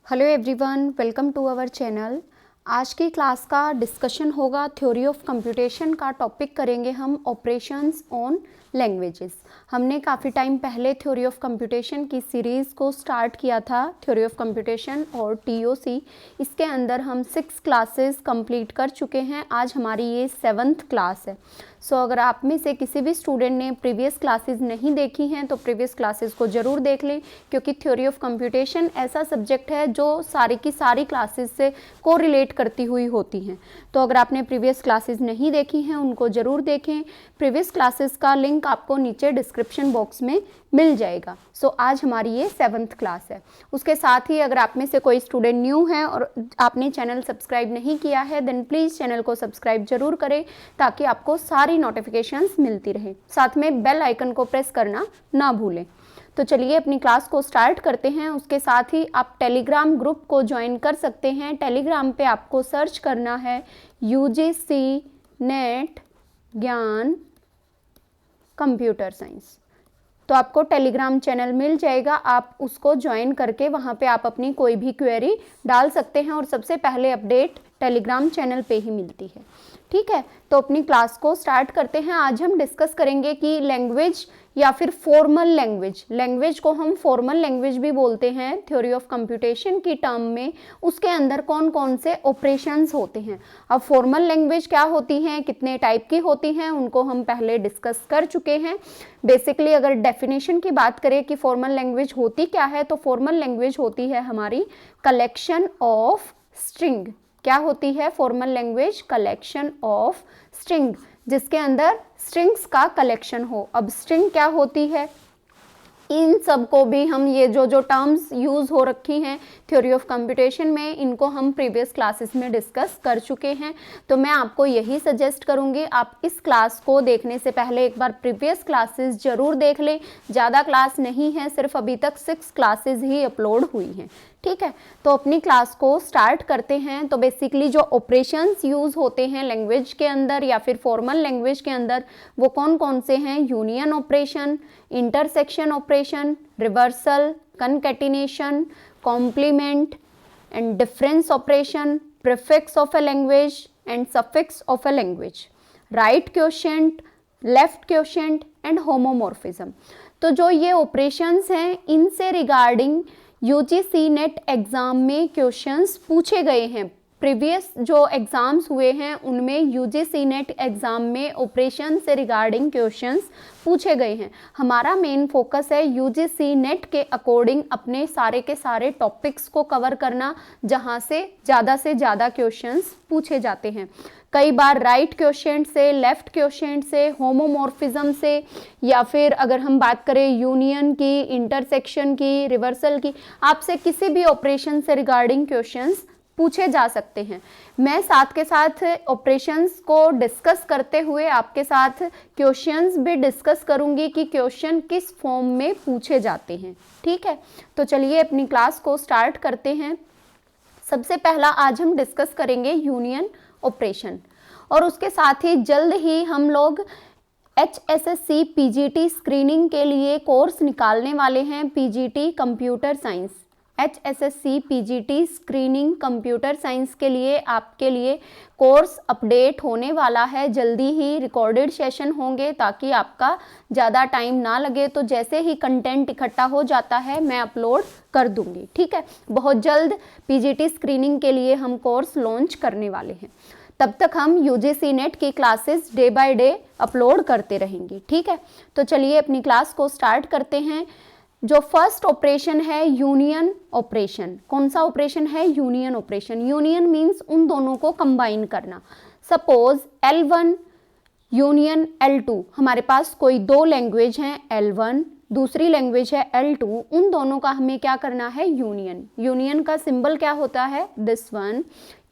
Hello everyone, welcome to our channel. आज की class का डिस्कशन होगा थ्योरी ऑफ कंप्यूटेशन का। टॉपिक करेंगे हम ऑपरेशंस ऑन लैंग्वेजेस। हमने काफ़ी टाइम पहले थ्योरी ऑफ कंप्यूटेशन की सीरीज़ को स्टार्ट किया था, थ्योरी ऑफ कंप्यूटेशन और टीओसी। इसके अंदर हम 6 क्लासेस कंप्लीट कर चुके हैं। आज हमारी ये 7th क्लास है। सो अगर आप में से किसी भी स्टूडेंट ने प्रीवियस क्लासेस नहीं देखी हैं तो प्रीवियस क्लासेस को ज़रूर देख लें, क्योंकि थ्योरी ऑफ कंप्यूटेशन ऐसा सब्जेक्ट है जो सारी की सारी क्लासेस से कोरिलेट करती हुई होती हैं। तो अगर आपने प्रीवियस क्लासेस नहीं देखी हैं उनको ज़रूर देखें। प्रीवियस क्लासेस का लिंक आपको नीचे डिस्क्रिप्शन बॉक्स में मिल जाएगा। सो आज हमारी ये 7th क्लास है। उसके साथ ही अगर आप में से कोई स्टूडेंट न्यू है और आपने चैनल सब्सक्राइब नहीं किया है देन प्लीज़ चैनल को सब्सक्राइब जरूर करें, ताकि आपको सारी नोटिफिकेशंस मिलती रहे। साथ में बेल आइकन को प्रेस करना ना भूलें। तो चलिए अपनी क्लास को स्टार्ट करते हैं। उसके साथ ही आप टेलीग्राम ग्रुप को ज्वाइन कर सकते हैं। टेलीग्राम पे आपको सर्च करना है यूजीसी नेट ज्ञान कंप्यूटर साइंस, तो आपको टेलीग्राम चैनल मिल जाएगा। आप उसको ज्वाइन करके वहाँ पे आप अपनी कोई भी क्वेरी डाल सकते हैं और सबसे पहले अपडेट टेलीग्राम चैनल पे ही मिलती है। ठीक है, तो अपनी क्लास को स्टार्ट करते हैं। आज हम डिस्कस करेंगे कि लैंग्वेज या फिर फॉर्मल लैंग्वेज, लैंग्वेज को हम फॉर्मल लैंग्वेज भी बोलते हैं थ्योरी ऑफ कंप्यूटेशन की टर्म में, उसके अंदर कौन कौन से ऑपरेशंस होते हैं। अब फॉर्मल लैंग्वेज क्या होती हैं, कितने टाइप की होती हैं, उनको हम पहले डिस्कस कर चुके हैं। बेसिकली अगर डेफिनेशन की बात करें कि फॉर्मल लैंग्वेज होती क्या है, तो फॉर्मल लैंग्वेज होती है हमारी कलेक्शन ऑफ स्ट्रिंग। क्या होती है formal language? Collection of string, जिसके अंदर स्ट्रिंग्स का कलेक्शन हो। अब स्ट्रिंग क्या होती है, इन सब को भी हम ये जो टर्म्स यूज़ हो रखी हैं थ्योरी ऑफ कंप्यूटेशन में, इनको हम प्रीवियस क्लासेस में डिस्कस कर चुके हैं। तो मैं आपको यही सजेस्ट करूँगी आप इस क्लास को देखने से पहले एक बार प्रीवियस क्लासेस ज़रूर देख लें। ज़्यादा क्लास नहीं है, सिर्फ अभी तक 6 क्लासेस ही अपलोड हुई हैं। ठीक है, तो अपनी क्लास को स्टार्ट करते हैं। तो बेसिकली जो ऑपरेशंस यूज़ होते हैं लैंग्वेज के अंदर या फिर फॉर्मल लैंग्वेज के अंदर, वो कौन कौन से हैं? Union operation, intersection operation, reversal, concatenation, complement and difference operation, prefix of a language and suffix of a language, right quotient, left quotient and homomorphism. तो जो ये ऑपरेशंस हैं इनसे रिगार्डिंग यूजीसी नेट एग्ज़ाम में क्वेश्चंस पूछे गए हैं। Previous जो एग्ज़ाम्स हुए हैं उनमें यूजीसी नेट एग्ज़ाम में ऑपरेशन से रिगार्डिंग क्वेश्चंस पूछे गए हैं। हमारा मेन फोकस है यूजीसी नेट के अकॉर्डिंग अपने सारे के सारे टॉपिक्स को कवर करना, जहां से ज़्यादा क्वेश्चंस पूछे जाते हैं। कई बार राइट क्वोशिएंट से, लेफ्ट क्वोशिएंट से, होमोमॉर्फिज्म से, या फिर अगर हम बात करें यूनियन की, इंटरसेक्शन की, रिवर्सल की, आपसे किसी भी ऑपरेशन से रिगार्डिंग क्वेश्चंस पूछे जा सकते हैं। मैं साथ के साथ ऑपरेशंस को डिस्कस करते हुए आपके साथ क्वेश्चंस भी डिस्कस करूंगी कि क्वेश्चन किस फॉर्म में पूछे जाते हैं। ठीक है, तो चलिए अपनी क्लास को स्टार्ट करते हैं। सबसे पहला आज हम डिस्कस करेंगे यूनियन ऑपरेशन, और उसके साथ ही जल्द ही हम लोग HSSC PGT स्क्रीनिंग के लिए कोर्स निकालने वाले हैं। PGT computer science, HSSC PGT screening computer science के लिए आपके लिए कोर्स अपडेट होने वाला है। जल्दी ही रिकॉर्डेड सेशन होंगे ताकि आपका ज़्यादा टाइम ना लगे। तो जैसे ही कंटेंट इकट्ठा हो जाता है मैं अपलोड कर दूंगी। ठीक है, बहुत जल्द PGT स्क्रीनिंग के लिए हम कोर्स लॉन्च करने वाले हैं। तब तक हम यूजीसी नेट की classes day by day upload करते रहेंगे। ठीक है, तो चलिए अपनी क्लास को स्टार्ट करते हैं। जो फर्स्ट ऑपरेशन है यूनियन ऑपरेशन। कौन सा ऑपरेशन है? Union operation. यूनियन मीन्स उन दोनों को कंबाइन करना। सपोज L1 यूनियन L2, हमारे पास कोई दो लैंग्वेज हैं, L1 दूसरी लैंग्वेज है L2, उन दोनों का हमें क्या करना है? यूनियन। यूनियन का सिंबल क्या होता है? This one,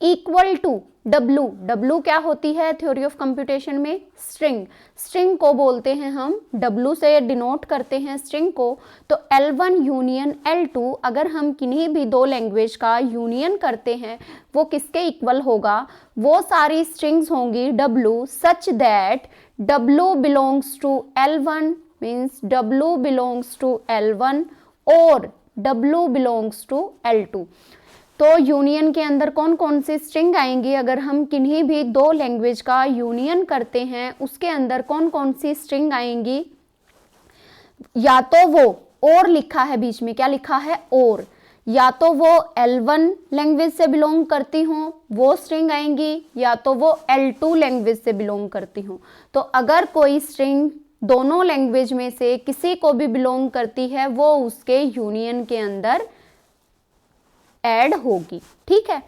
equal to W। W क्या होती है थ्योरी ऑफ कंप्यूटेशन में? स्ट्रिंग। स्ट्रिंग को बोलते हैं हम, W से डिनोट करते हैं स्ट्रिंग को। तो L1 यूनियन L2, अगर हम किन्हीं भी दो लैंग्वेज का यूनियन करते हैं वो किसके इक्वल होगा? वो सारी स्ट्रिंग्स होंगी W, such that W belongs to L1 means W belongs to L1 और W बिलोंग्स टू L2। तो यूनियन के अंदर कौन कौन सी स्ट्रिंग आएंगी, अगर हम किन्हीं भी दो लैंग्वेज का यूनियन करते हैं उसके अंदर कौन कौन सी स्ट्रिंग आएंगी, या तो वो और लिखा है बीच में, क्या लिखा है और, या तो वो L1 लैंग्वेज से बिलोंग करती हों वो स्ट्रिंग आएंगी, या तो वो L2 लैंग्वेज से बिलोंग करती हों। तो अगर कोई स्ट्रिंग दोनों लैंग्वेज में से किसी को भी बिलोंग करती है वो उसके यूनियन के अंदर ऐड होगी, ठीक है।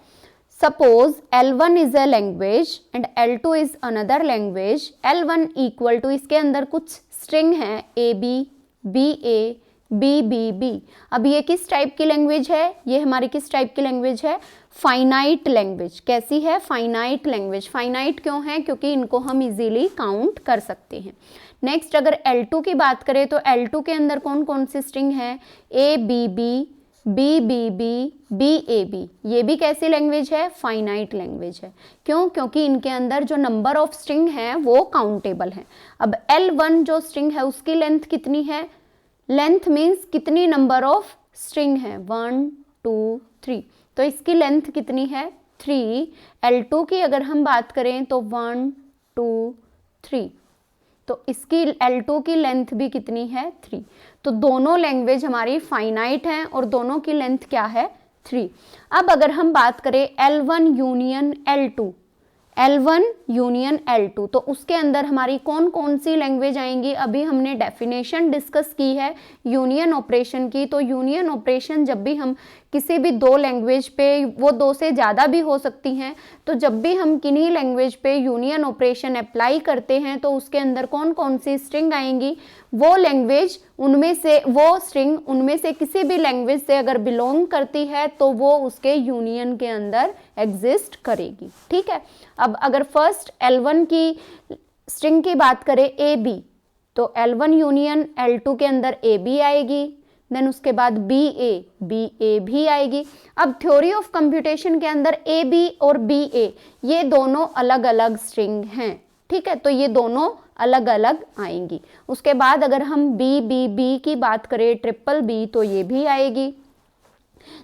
Suppose L1 is a language and L2 is another language, L1 equal to, इसके अंदर कुछ स्ट्रिंग है AB, BA, BBB। अब ये किस टाइप की लैंग्वेज है, ये हमारी किस टाइप की लैंग्वेज है, फाइनाइट लैंग्वेज। कैसी है, फाइनाइट लैंग्वेज। फाइनाइट क्यों है, क्योंकि इनको हम इजीली काउंट कर सकते हैं। नेक्स्ट अगर L2 की बात करें तो L2 के अंदर कौन कौन सी स्ट्रिंग है, ABB, BBB, BAB। ये भी कैसी लैंग्वेज है, फाइनाइट लैंग्वेज है। क्यों, क्योंकि इनके अंदर जो नंबर ऑफ स्ट्रिंग है वो काउंटेबल है। अब L1 जो स्ट्रिंग है उसकी लेंथ कितनी है, लेंथ मीन्स कितनी नंबर ऑफ स्ट्रिंग है, 1 2 3, तो इसकी लेंथ कितनी है, 3। L2 की अगर हम बात करें तो 1 2 3, तो इसकी L2 की लेंथ भी कितनी है, 3। तो दोनों लैंग्वेज हमारी फाइनाइट हैं और दोनों की लेंथ क्या है, 3। अब अगर हम बात करें L1 union L2, L1 union L2, तो उसके अंदर हमारी कौन कौन सी लैंग्वेज आएंगी। अभी हमने डेफिनेशन डिस्कस की है यूनियन ऑपरेशन की। तो यूनियन ऑपरेशन जब भी हम किसी भी दो लैंग्वेज पे, वो दो से ज़्यादा भी हो सकती हैं, तो जब भी हम किन्हीं लैंग्वेज पे यूनियन ऑपरेशन अप्लाई करते हैं तो उसके अंदर कौन कौन सी स्ट्रिंग आएंगी, वो लैंग्वेज उनमें से, वो स्ट्रिंग उनमें से किसी भी लैंग्वेज से अगर बिलोंग करती है तो वो उसके यूनियन के अंदर एग्जिस्ट करेगी, ठीक है। अब अगर फर्स्ट L1 की स्ट्रिंग की बात करें AB, तो L1 यूनियन L2 के अंदर AB आएगी, देन उसके बाद BA भी आएगी। अब थ्योरी ऑफ कंप्यूटेशन के अंदर AB और BA ये दोनों अलग अलग स्ट्रिंग हैं, ठीक है, तो ये दोनों अलग अलग आएंगी। उसके बाद अगर हम BBB की बात करें, ट्रिपल B, तो ये भी आएगी।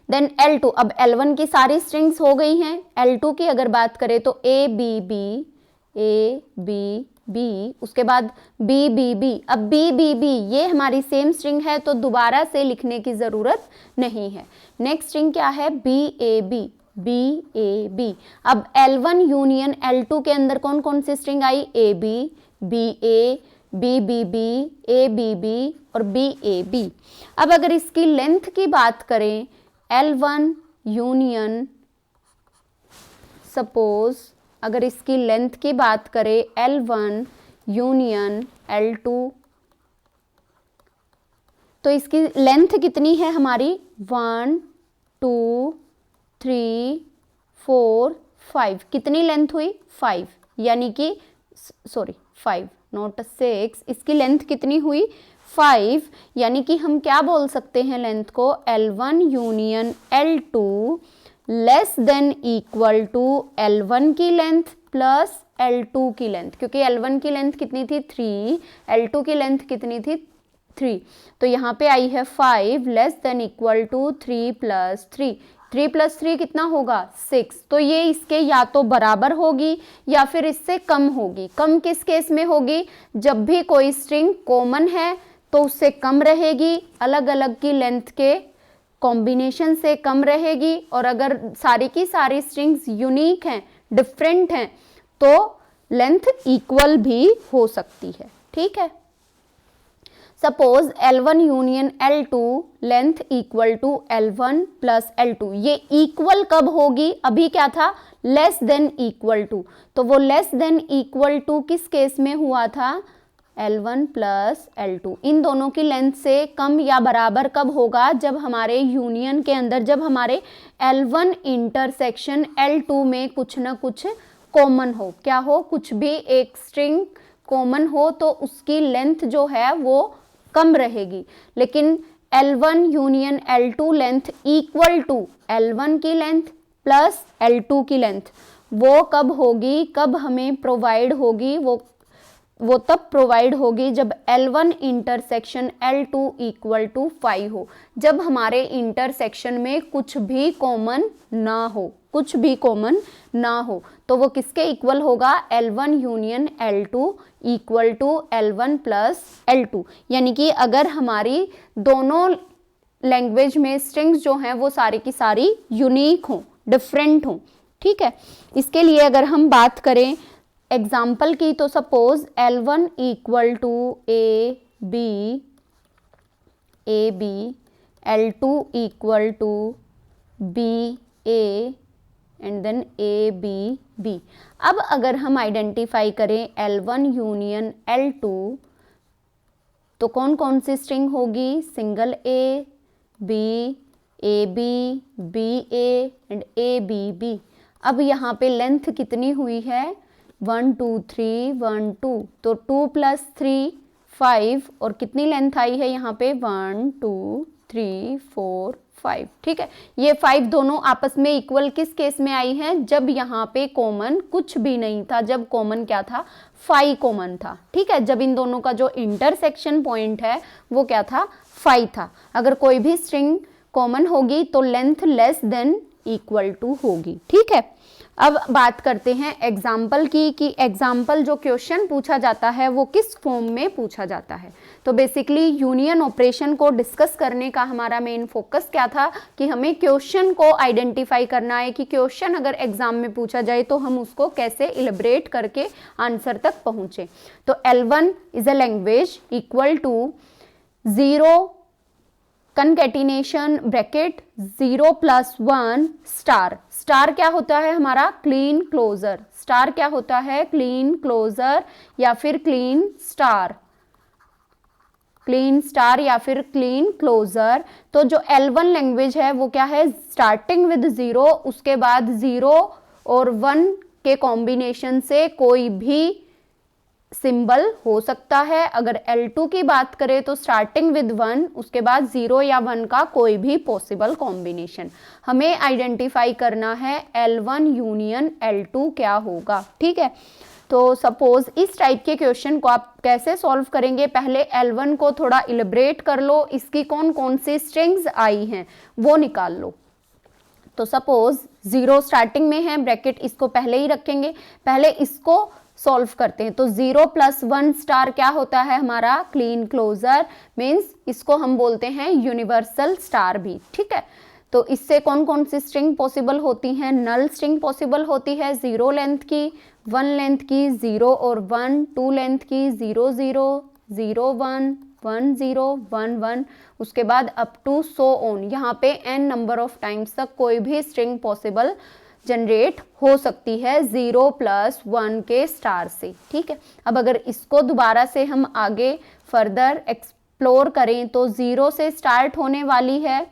देन L2, अब L1 की सारी स्ट्रिंग्स हो गई हैं। L2 की अगर बात करें तो ABB, उसके बाद BBB। अब BBB ये हमारी सेम स्ट्रिंग है तो दोबारा से लिखने की ज़रूरत नहीं है। नेक्स्ट स्ट्रिंग क्या है, BAB। अब L1 यूनियन L2 के अंदर कौन कौन सी स्ट्रिंग आई, AB, BA, BBB, ABB और BAB। अब अगर इसकी लेंथ की बात करें, L1 यूनियन, सपोज अगर इसकी लेंथ की बात करें L1 यूनियन L2, तो इसकी लेंथ कितनी है हमारी, 1 2 3 4 5। कितनी लेंथ हुई, 5, यानी कि सॉरी 5 नॉट 6, इसकी लेंथ कितनी हुई, 5, यानी कि हम क्या बोल सकते हैं लेंथ को, L1 union L2 less than equal to L1 की लेंथ प्लस L2 की लेंथ, क्योंकि L1 की लेंथ कितनी थी, 3, L2 की लेंथ कितनी थी, 3, तो यहाँ पे आई है 5 less than equal to 3 plus 3। 3 plus 3 कितना होगा, 6। तो ये इसके या तो बराबर होगी या फिर इससे कम होगी। कम किस केस में होगी, जब भी कोई स्ट्रिंग कॉमन है तो उससे कम रहेगी, अलग अलग की लेंथ के कॉम्बिनेशन से कम रहेगी, और अगर सारी की सारी स्ट्रिंग्स यूनिक हैं, डिफरेंट हैं, तो लेंथ इक्वल भी हो सकती है, ठीक है। Suppose L1 union L2 length equal to L1 plus L2, ये इक्वल कब होगी, अभी क्या था, लेस देन इक्वल टू, तो वो लेस देन इक्वल टू किस केस में हुआ था, L1 प्लस L2। इन दोनों की लेंथ से कम या बराबर कब होगा, जब हमारे यूनियन के अंदर, जब हमारे L1 इंटरसेक्शन L2 में कुछ ना कुछ कॉमन हो, क्या हो, कुछ भी एक स्ट्रिंग कॉमन हो तो उसकी लेंथ जो है वो कम रहेगी। लेकिन L1 union L2 length equal to L1 की लेंथ प्लस L2 की लेंथ, वो कब होगी, कब हमें प्रोवाइड होगी, वो वो तब प्रोवाइड होगी जब L1 intersection L2 equal to 5 हो, जब हमारे इंटरसेक्शन में कुछ भी कॉमन ना हो, कुछ भी कॉमन ना हो, तो वो किसके इक्वल होगा, L1 union L2 equal to L1 plus L2। यानी कि अगर हमारी दोनों लैंग्वेज में स्ट्रिंग्स जो हैं वो सारी की सारी यूनिक हों, डिफरेंट हों, ठीक है। इसके लिए अगर हम बात करें एग्जाम्पल की, तो suppose L1 equal to A B, L2 equal to B A and then A B। अब अगर हम आइडेंटिफाई करें L1 यूनियन L2, तो कौन कौन सी स्ट्रिंग होगी, single A B and A B। अब यहाँ पे लेंथ कितनी हुई है, 1 2 3 1 2, तो 2 प्लस 3 5, और कितनी लेंथ आई है यहाँ पे 1 2 3 4 5, ठीक है। ये 5 दोनों आपस में इक्वल किस केस में आई हैं, जब यहाँ पे कॉमन कुछ भी नहीं था, जब कॉमन क्या था, 5 कॉमन था, ठीक है। जब इन दोनों का जो इंटरसेक्शन पॉइंट है वो क्या था, 5 था। अगर कोई भी स्ट्रिंग कॉमन होगी तो length less than equal to होगी, ठीक है। अब बात करते हैं एग्जाम्पल की, कि एग्जाम्पल जो क्वेश्चन पूछा जाता है वो किस फॉर्म में पूछा जाता है। तो बेसिकली यूनियन ऑपरेशन को डिस्कस करने का हमारा मेन फोकस क्या था, कि हमें क्वेश्चन को आइडेंटिफाई करना है, कि क्वेश्चन अगर एग्जाम में पूछा जाए तो हम उसको कैसे इलेबरेट करके आंसर तक पहुंचे। तो L1 is a language equal to 0 concatenation bracket 0 plus 1 star. Star क्या होता है हमारा, क्लीन क्लोजर। स्टार क्या होता है, क्लीन क्लोजर या फिर क्लीन स्टार, क्लीन स्टार या फिर क्लीन क्लोजर। तो जो L1 लैंग्वेज है वो क्या है, स्टार्टिंग विद 0, उसके बाद 0 और 1 के कॉम्बिनेशन से कोई भी सिंबल हो सकता है। अगर L2 की बात करें तो स्टार्टिंग विद 1, उसके बाद 0 या 1 का कोई भी पॉसिबल कॉम्बिनेशन। हमें आइडेंटिफाई करना है L1 यूनियन L2 क्या होगा, ठीक है। तो सपोज इस टाइप के क्वेश्चन को आप कैसे सॉल्व करेंगे, पहले L1 को थोड़ा इलेबरेट कर लो, इसकी कौन कौन सी स्ट्रिंग्स आई हैं वो निकाल लो। तो सपोज 0 स्टार्टिंग में है, ब्रैकेट इसको पहले ही रखेंगे, पहले इसको सॉल्व करते हैं। तो 0 प्लस 1 स्टार क्या होता है हमारा, क्लीन क्लोजर, मीन्स इसको हम बोलते हैं यूनिवर्सल स्टार भी, ठीक है। तो इससे कौन कौन सी स्ट्रिंग पॉसिबल होती हैं, नल स्ट्रिंग पॉसिबल होती है, 0 लेंथ की, 1 लेंथ की, 0 और 1, 2 लेंथ की, 0 0 0 1 1 0 1 1, उसके बाद अप टू सो ऑन। यहाँ पे n नंबर ऑफ टाइम्स तक कोई भी स्ट्रिंग पॉसिबल जनरेट हो सकती है 0 प्लस 1 के स्टार से, ठीक है। अब अगर इसको दोबारा से हम आगे फर्दर एक्सप्लोर करें तो 0 से स्टार्ट होने वाली है,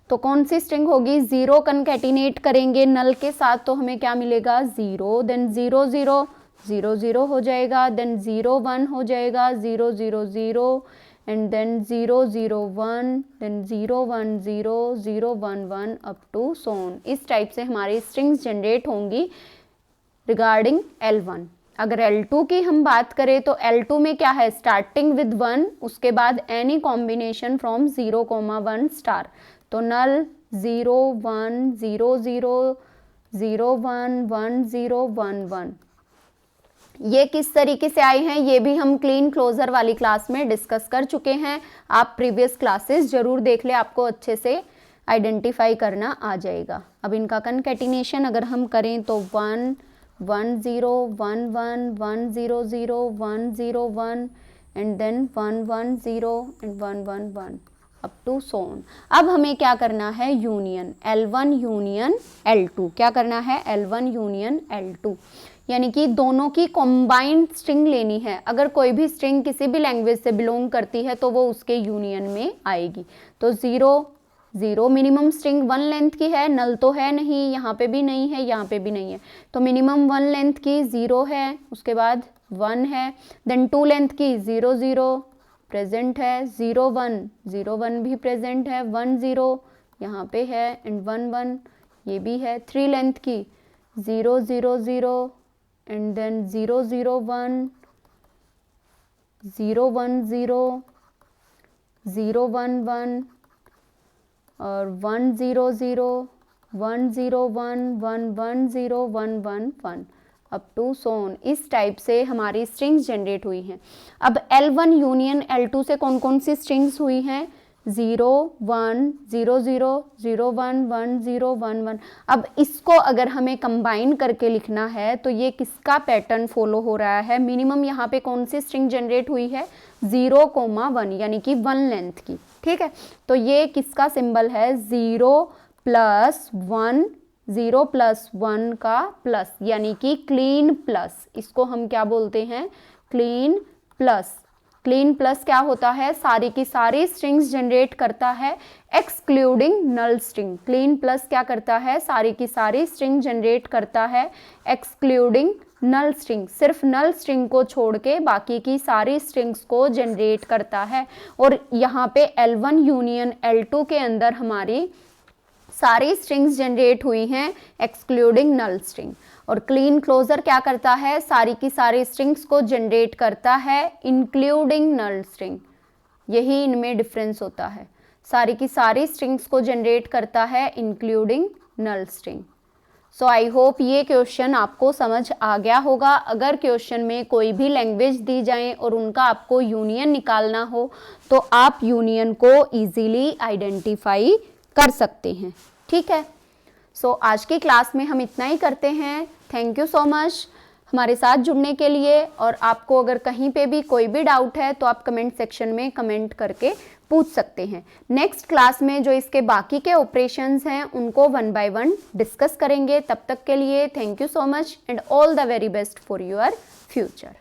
तो कौन सी स्ट्रिंग होगी, 0 कंकैटिनेट करेंगे नल के साथ तो हमें क्या मिलेगा, 0, देन 0 0 0 0 हो जाएगा, देन 0 1 हो जाएगा, 0 0 0 and then 0 0 1, then 0 1 0 0 1 1 up to so on. इस टाइप से हमारी स्ट्रिंग्स जनरेट होंगी रिगार्डिंग L1। अगर L2 की हम बात करें तो L2 में क्या है, स्टार्टिंग विद 1, उसके बाद एनी कॉम्बिनेशन फ्रॉम 0 1 स्टार। तो नल 0 1 0 0 0 1 1 0 1 1, ये किस तरीके से आए हैं ये भी हम क्लीन क्लोजर वाली क्लास में डिस्कस कर चुके हैं। आप प्रीवियस क्लासेस जरूर देख ले, आपको अच्छे से आइडेंटिफाई करना आ जाएगा। अब इनका कंकैटिनेशन अगर हम करें तो 1 1 0 1 1 1 0 0 1 0 1 and then 1 1 0 and 1 1 1 up to so on. अब हमें क्या करना है, यूनियन L1 यूनियन L2। क्या करना है, L1 यूनियन L2, यानी कि दोनों की कॉम्बाइंड स्ट्रिंग लेनी है। अगर कोई भी स्ट्रिंग किसी भी लैंग्वेज से बिलोंग करती है तो वो उसके यूनियन में आएगी। तो 0 0 मिनिमम स्ट्रिंग 1 लेंथ की है, नल तो है नहीं, यहाँ पे भी नहीं है, यहाँ पे भी नहीं है, तो मिनिमम 1 लेंथ की 0 है, उसके बाद 1 है, देन 2 लेंथ की 0 0 प्रेजेंट है, 0 1 0 1 भी प्रेजेंट है, 1 0 यहाँ पे है एंड 1 1 ये भी है, 3 लेंथ की 0 0 0 एंड देन 0 0 1 0 1 0 0 1 1 और 1 0 0 1 0 1 1 1 0 1 1 1 अप टू सोन। इस टाइप से हमारी स्ट्रिंग्स जनरेट हुई हैं। अब L1 यूनियन L2 से कौन कौन सी स्ट्रिंग्स हुई हैं? 0 1 0 0 0 1 1 0 1 1। अब इसको अगर हमें कंबाइन करके लिखना है तो ये किसका पैटर्न फॉलो हो रहा है? मिनिमम यहाँ पे कौन सी स्ट्रिंग जनरेट हुई है? 0, 1 यानी कि 1 लेंथ की। ठीक है, तो ये किसका सिंबल है? 0 + 1 0 + 1 का प्लस, यानी कि क्लीन प्लस। इसको हम क्या बोलते हैं? Clean plus. क्लीन प्लस क्या होता है? सारी की सारी स्ट्रिंग्स जनरेट करता है एक्सक्लूडिंग नल स्ट्रिंग। क्लीन प्लस क्या करता है? सारी की सारी स्ट्रिंग जनरेट करता है एक्सक्लूडिंग नल स्ट्रिंग। सिर्फ नल स्ट्रिंग को छोड़ के बाकी की सारी स्ट्रिंग्स को जनरेट करता है। और यहाँ पे L1 यूनियन L2 के अंदर हमारी सारी स्ट्रिंग्स जनरेट हुई हैं एक्सक्लूडिंग नल स्ट्रिंग। और क्लीन क्लोजर क्या करता है? सारी की सारी स्ट्रिंग्स को जनरेट करता है इंक्लूडिंग नल स्ट्रिंग। यही इनमें डिफरेंस होता है, सारी की सारी स्ट्रिंग्स को जनरेट करता है including null string. So I hope ये क्वेश्चन आपको समझ आ गया होगा। अगर क्वेश्चन में कोई भी लैंग्वेज दी जाए और उनका आपको यूनियन निकालना हो तो आप यूनियन को ईजीली आइडेंटिफाई कर सकते हैं। ठीक है, सो आज की क्लास में हम इतना ही करते हैं। थैंक यू सो मच हमारे साथ जुड़ने के लिए। और आपको अगर कहीं पे भी कोई भी डाउट है तो आप कमेंट सेक्शन में कमेंट करके पूछ सकते हैं। नेक्स्ट क्लास में जो इसके बाकी के ऑपरेशंस हैं उनको 1 बाय 1 डिस्कस करेंगे। तब तक के लिए thank you so much and all the very best for your future.